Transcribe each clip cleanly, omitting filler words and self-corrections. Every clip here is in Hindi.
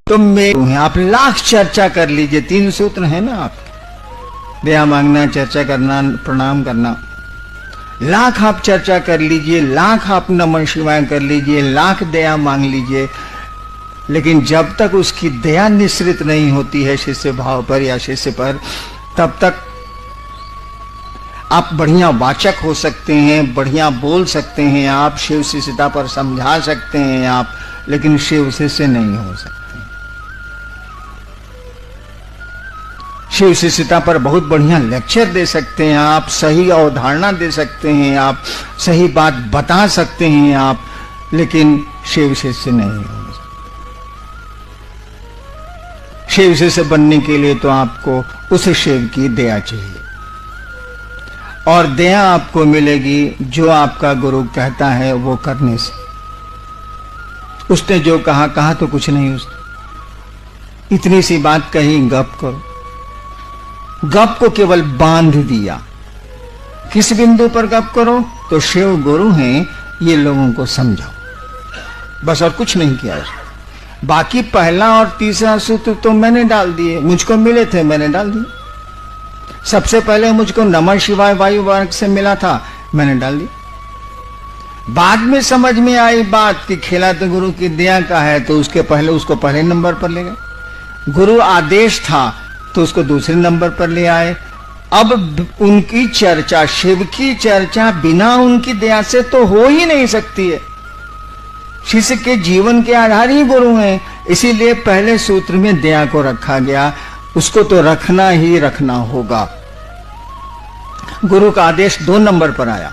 तो मैं आप लाख चर्चा कर लीजिए, 3 सूत्र है ना आपके, दया मांगना, चर्चा करना, प्रणाम करना, लाख आप चर्चा कर लीजिए, लाख आप नमः शिवाय कर लीजिए, लाख दया मांग लीजिए, लेकिन जब तक उसकी दया निश्रित नहीं होती है शिष्य भाव पर या शिष्य पर, तब तक आप बढ़िया वाचक हो सकते हैं, बढ़िया बोल सकते हैं, आप शिव शिष्यता पर समझा सकते हैं आप, लेकिन शिव शिष्य नहीं हो सकते। शिव शिष्यता पर बहुत बढ़िया लेक्चर दे सकते हैं आप, सही अवधारणा दे सकते हैं आप, सही बात बता सकते हैं आप, लेकिन शिव शिष्य नहीं हो सकते। शिव शिष्य बनने के लिए तो आपको उस शिव की दया चाहिए, और दया आपको मिलेगी जो आपका गुरु कहता है वो करने से। उसने जो कहा, कहा तो कुछ नहीं उसने, इतनी सी बात कही, गप करो। गप को केवल बांध दिया। किस बिंदु पर गप करो? तो शिव गुरु हैं, ये लोगों को समझाओ, बस, और कुछ नहीं किया। बाकी पहला और तीसरा सूत्र तो मैंने डाल दिए, मुझको मिले थे मैंने डाल दिए। सबसे पहले मुझको नमः शिवाय वायु वर्ग से मिला था, मैंने डाल दिया। बाद में समझ में आई बात कि खेला तो गुरु की दया का है, तो उसको पहले नंबर पर ले गए। गुरु आदेश था तो उसको दूसरे नंबर पर ले आए। अब उनकी चर्चा, शिव की चर्चा बिना उनकी दया से तो हो ही नहीं सकती है। शिष्य के जीवन के आधार ही गुरु हैं, इसीलिए पहले सूत्र में दया को रखा गया, उसको तो रखना ही रखना होगा। गुरु का आदेश 2 नंबर पर आया,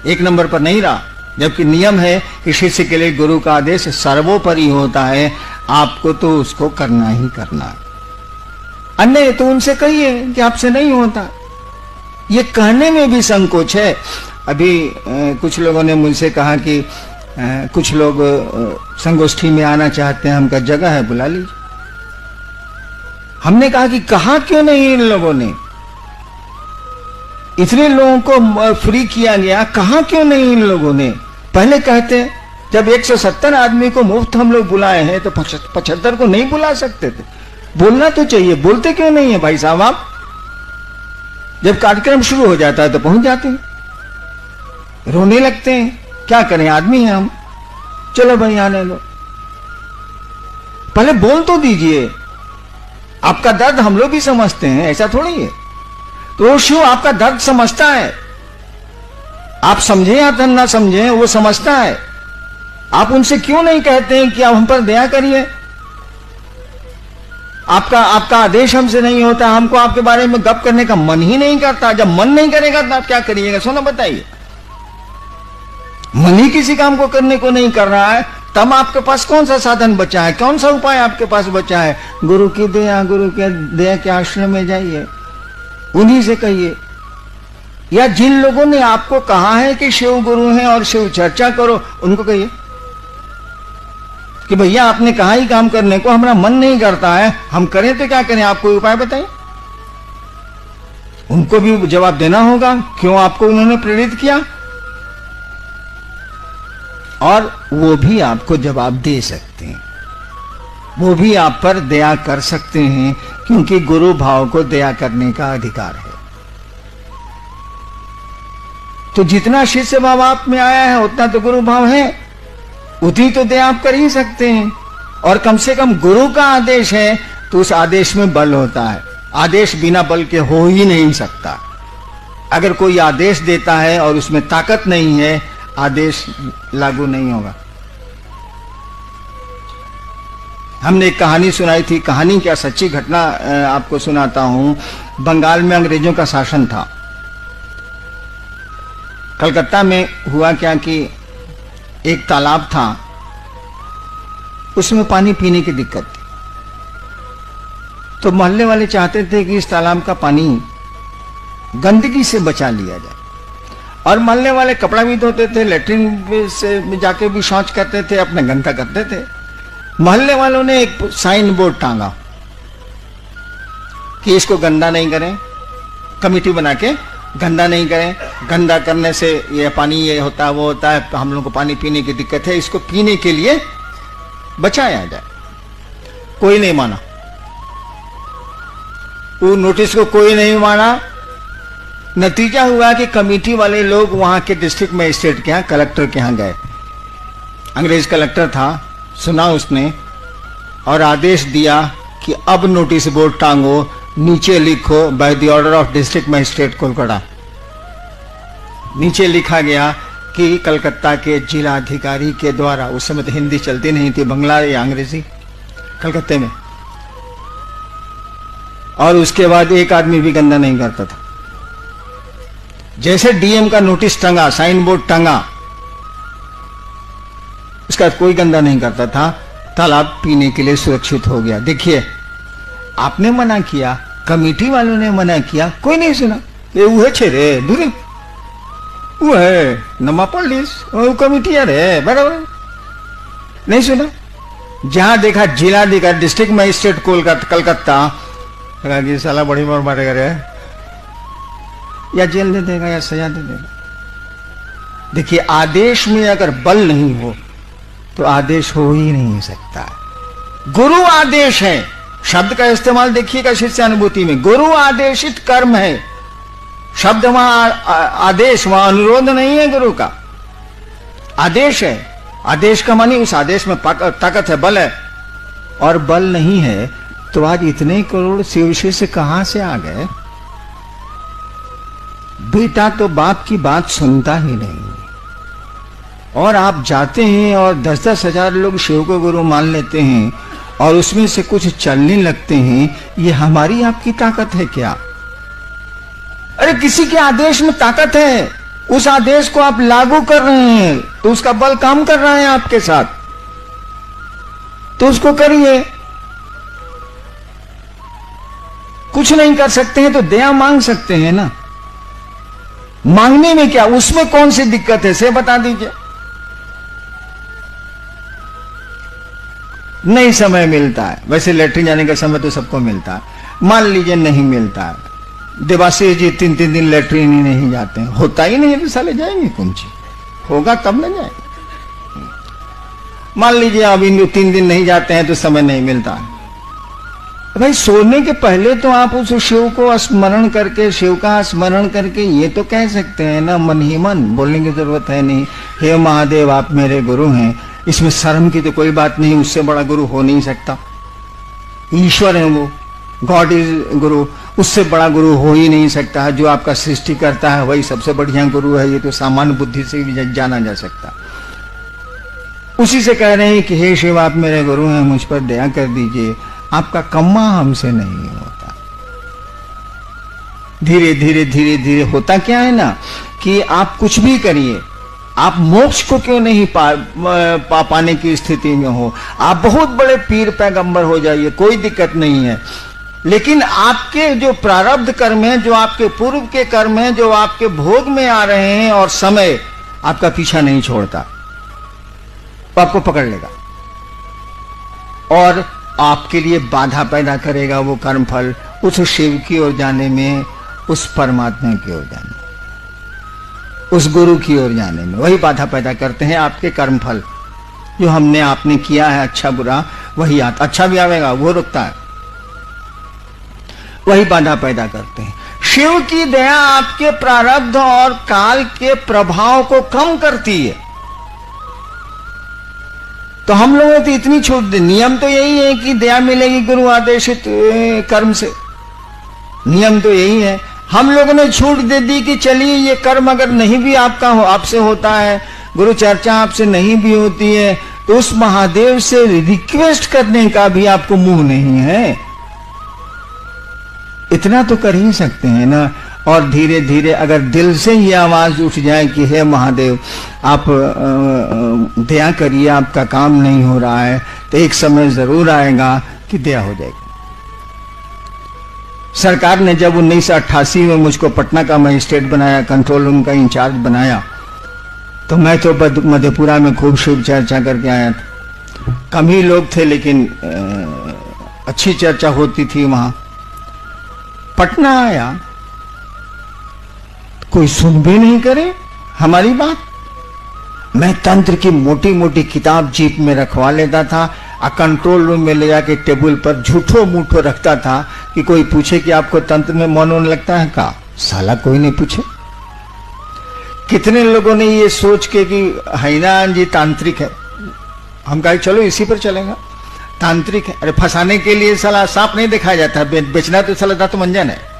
1 नंबर पर नहीं रहा, जबकि नियम है कि शिष्य के लिए गुरु का आदेश सर्वोपरि होता है, आपको तो उसको करना ही करना है। अन्य तो उनसे कहिए कि आपसे नहीं होता, ये कहने में भी संकोच है। अभी कुछ लोगों ने मुझसे कहा कि कुछ लोग संगोष्ठी में आना चाहते हैं, हमका जगह है, बुला लीजिए। हमने कहा कि कहा क्यों नहीं इन लोगों ने, इतने लोगों को फ्री किया गया, कहा क्यों नहीं इन लोगों ने? पहले कहते, जब 170 आदमी को मुफ्त हम लोग बुलाए हैं तो 75 को नहीं बुला सकते थे? बोलना तो चाहिए, बोलते क्यों नहीं है भाई साहब आप? जब कार्यक्रम शुरू हो जाता है तो पहुंच जाते हैं, रोने लगते हैं, क्या करें, आदमी हैं हम, चलो भाई आने दो। पहले बोल तो दीजिए, आपका दर्द हम लोग भी समझते हैं, ऐसा थोड़ी है। तो शिव आपका दर्द समझता है, आप समझे या ना समझे, वो समझता है। आप उनसे क्यों नहीं कहते हैं कि आप हम पर दया करिए? आपका आदेश हमसे नहीं होता, हमको आपके बारे में गप करने का मन ही नहीं करता। जब मन नहीं करेगा तो आप क्या करिएगा? सोना बताइए, मन ही किसी काम को करने को नहीं कर रहा है, तब आपके पास कौन सा साधन बचा है, कौन सा उपाय आपके पास बचा है? गुरु की दया, गुरु के दया के आश्रम में जाइए, उन्हीं से कहिए। या जिन लोगों ने आपको कहा है कि शिव गुरु हैं और शिव चर्चा करो, उनको कहिए कि भैया आपने कहा ही काम करने को, हमारा मन नहीं करता है, हम करें तो क्या करें, आप कोई उपाय बताइए। उनको भी जवाब देना होगा, क्यों आपको उन्होंने प्रेरित किया, और वो भी आपको जवाब दे सकते हैं, वो भी आप पर दया कर सकते हैं, क्योंकि गुरु भाव को दया करने का अधिकार है। तो जितना शिष्य भाव आप में आया है उतना तो गुरु भाव है, उतनी तो दया आप कर ही सकते हैं। और कम से कम गुरु का आदेश है तो उस आदेश में बल होता है, आदेश बिना बल के हो ही नहीं सकता। अगर कोई आदेश देता है और उसमें ताकत नहीं है, आदेश लागू नहीं होगा। हमने एक कहानी सुनाई थी, कहानी क्या सच्ची घटना आपको सुनाता हूं। बंगाल में अंग्रेजों का शासन था। कलकत्ता में हुआ क्या कि एक तालाब था, उसमें पानी पीने की दिक्कत थी। तो मोहल्ले वाले चाहते थे कि इस तालाब का पानी गंदगी से बचा लिया जाए, और मोहल्ले वाले कपड़ा भी धोते थे, लेटरिन से जाके भी शौच करते थे, अपने गंदा करते थे। मोहल्ले वालों ने एक साइन बोर्ड टांगा कि इसको गंदा नहीं करें, कमेटी बना के गंदा नहीं करें, गंदा करने से ये पानी ये होता है वो होता है, हम लोग को पानी पीने की दिक्कत है, इसको पीने के लिए बचाया जाए। कोई नहीं माना, वो नोटिस को कोई नहीं माना। नतीजा हुआ कि कमेटी वाले लोग वहां के डिस्ट्रिक्ट मजिस्ट्रेट के यहाँ, कलेक्टर के यहाँ गए। अंग्रेज कलेक्टर था, सुना उसने और आदेश दिया कि अब नोटिस बोर्ड टांगो, नीचे लिखो by the order of district magistrate Kolkata. नीचे लिखा गया कि कलकत्ता के जिला अधिकारी के द्वारा, उस समय तो हिंदी चलती नहीं थी, बंगला या अंग्रेजी कलकत्ते में, और उसके बाद एक आदमी भी गंदा नहीं करता था। जैसे डीएम का नोटिस टंगा, साइन बोर्ड टंगा, उसका कोई गंदा नहीं करता था। तालाब पीने के लिए सुरक्षित हो गया। देखिए, आपने मना किया, कमेटी वालों ने मना किया, कोई नहीं सुना। ये वो छे रे दूरी, वो है नमा पुलिस, वो कमेटी है बराबर, नहीं सुना। जहां देखा जिलाधिकारी, डिस्ट्रिक्ट मजिस्ट्रेट कलकत्ता, कि साला बड़ी मार मारेगा रे, या जेल दे देगा या सजा दे देगा। देखिए, आदेश में अगर बल नहीं हो तो आदेश हो ही नहीं सकता। गुरु आदेश है, शब्द का इस्तेमाल देखिएगा शिष्यानुभूति में, गुरु आदेशित कर्म है शब्द, वहां आदेश, वहां अनुरोध नहीं है, गुरु का आदेश है। आदेश का मानी उस आदेश में ताकत है, बल है, और बल नहीं है तो आज इतने करोड़ शिव शिष्य कहां से आ गए। बेटा तो बाप की बात सुनता ही नहीं, और आप जाते हैं और 10-10 हजार लोग शिव को गुरु मान लेते हैं और उसमें से कुछ चलने लगते हैं। ये हमारी आपकी ताकत है क्या? अरे किसी के आदेश में ताकत है, उस आदेश को आप लागू कर रहे हैं तो उसका बल काम कर रहा है आपके साथ, तो उसको करिए। कुछ नहीं कर सकते हैं तो दया मांग सकते हैं ना। मांगने में क्या, उसमें कौन सी दिक्कत है, से बता दीजिए। नहीं समय मिलता है, वैसे लेटरिन जाने का समय तो सबको मिलता है, मान लीजिए नहीं मिलता है, देवाशीष जी 3-3 दिन लेटरिन ही नहीं जाते हैं, होता ही नहीं है तो साले जाएंगे कौन सी, होगा तब न जाए। मान लीजिए अब इन 3 दिन नहीं जाते हैं तो समय नहीं मिलता है। भाई सोने के पहले तो आप उस शिव को स्मरण करके, शिव का स्मरण करके ये तो कह सकते हैं ना, मन ही मन, बोलने की जरूरत है नहीं, हे महादेव आप मेरे गुरु हैं। इसमें शर्म की तो कोई बात नहीं, उससे बड़ा गुरु हो नहीं सकता। ईश्वर है वो, गॉड इज गुरु, उससे बड़ा गुरु हो ही नहीं सकता है। जो आपका सृष्टि करता है वही सबसे बढ़िया गुरु है, ये तो सामान्य बुद्धि से भी जाना जा सकता। उसी से कह रहे हैं कि हे शिव आप मेरे गुरु हैं, मुझ पर दया कर दीजिए, आपका कम्मा हमसे नहीं होता। धीरे धीरे धीरे धीरे होता क्या है ना कि आप कुछ भी करिए, आप मोक्ष को क्यों नहीं पाने की स्थिति में हो, आप बहुत बड़े पीर पैगंबर हो जाइए, कोई दिक्कत नहीं है, लेकिन आपके जो प्रारब्ध कर्म है, जो आपके पूर्व के कर्म है, जो आपके भोग में आ रहे हैं और समय आपका पीछा नहीं छोड़ता, तो आपको पकड़ लेगा और आपके लिए बाधा पैदा करेगा। वो कर्म फल उस शिव की ओर जाने में, उस परमात्मा की ओर जाने में, उस गुरु की ओर जाने में, वही बाधा पैदा करते हैं। आपके कर्म फल जो हमने आपने किया है, अच्छा बुरा, वही आता, अच्छा भी आवेगा वो रुकता है, वही बाधा पैदा करते हैं। शिव की दया आपके प्रारब्ध और काल के प्रभाव को कम करती है। तो हम लोगों को तो इतनी छूट दे, नियम तो यही है कि दया मिलेगी गुरु आदेशित कर्म से, नियम तो यही है। हम लोगों ने छूट दे दी कि चलिए ये कर्म अगर नहीं भी आपका आपसे होता है, गुरु चर्चा आपसे नहीं भी होती है, तो उस महादेव से रिक्वेस्ट करने का भी आपको मुंह नहीं है, इतना तो कर ही सकते हैं ना। और धीरे धीरे अगर दिल से ये आवाज उठ जाए कि हे महादेव आप दया करिए, आपका काम नहीं हो रहा है, तो एक समय जरूर आएगा कि दया हो जाएगी। सरकार ने जब 1988 में मुझको पटना का मजिस्ट्रेट बनाया, कंट्रोल रूम का इंचार्ज बनाया, तो मैं तो मधेपुरा में खूब शिव चर्चा करके आया था। कम ही लोग थे लेकिन अच्छी चर्चा होती थी वहां। पटना आया, कोई सुन भी नहीं करे हमारी बात। मैं तंत्र की मोटी मोटी किताब जीप में रखवा लेता था, कंट्रोल रूम में ले जाके टेबल पर झूठो मूठो रखता था कि कोई पूछे कि आपको तंत्र में मन होने लगता है का? साला कोई नहीं पूछे। कितने लोगों ने ये सोच के कि हैनान जी तांत्रिक है, हम कहे चलो इसी पर चलेगा, तांत्रिक है। अरे फंसाने के लिए साला सांप नहीं दिखाया जाता, बेचना तो साला दांत मंजन है।